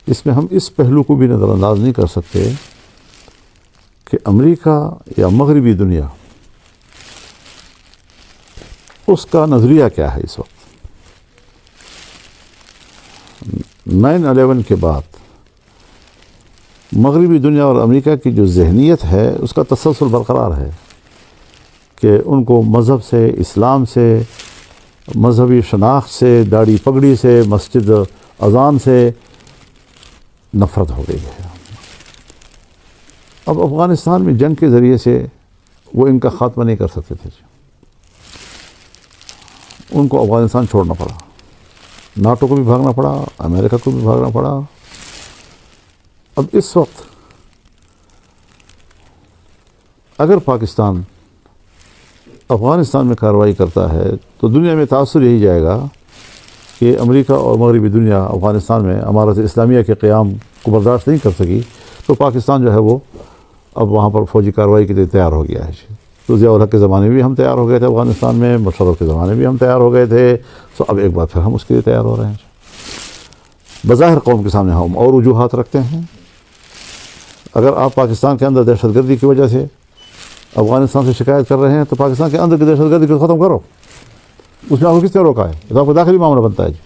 اس میں ہم اس پہلو کو بھی نظر انداز نہیں کر سکتے کہ امریکہ یا مغربی دنیا اس کا نظریہ کیا ہے اس وقت 9/11 کے بعد مغربی دنیا اور امریکہ کی جو ذہنیت ہے اس کا تسلسل برقرار ہے کہ ان کو مذہب سے، اسلام سے، مذہبی شناخت سے، داڑھی پگڑی سے، مسجد اذان سے نفرت ہو گئی ہے۔ اب افغانستان میں جنگ کے ذریعے سے وہ ان کا خاتمہ نہیں کر سکتے تھے، ان کو افغانستان چھوڑنا پڑا، ناٹو کو بھی بھاگنا پڑا، امریکہ کو بھی بھاگنا پڑا۔ اب اس وقت اگر پاکستان افغانستان میں کارروائی کرتا ہے تو دنیا میں تاثر یہی جائے گا کہ امریکہ اور مغربی دنیا افغانستان میں امارت اسلامیہ کے قیام کو برداشت نہیں کر سکی، تو پاکستان جو ہے وہ اب وہاں پر فوجی کارروائی کے لیے تیار ہو گیا ہے۔ تو ضیاء الحق کے زمانے میں بھی ہم تیار ہو گئے تھے افغانستان میں، مشرف کے زمانے میں بھی ہم تیار ہو گئے تھے، تو اب ایک بار پھر ہم اس کے لیے تیار ہو رہے ہیں۔ بظاہر قوم کے سامنے ہم اور وجوہات رکھتے ہیں۔ اگر آپ پاکستان کے اندر دہشت گردی کی وجہ سے افغانستان سے شکایت کر رہے ہیں تو پاکستان کے اندر کی دہشت گردی کو ختم کرو، اس میں آپ کو کس نے روکا ہے؟ یہ تو آپ کا داخلی معاملہ بنتا ہے جی۔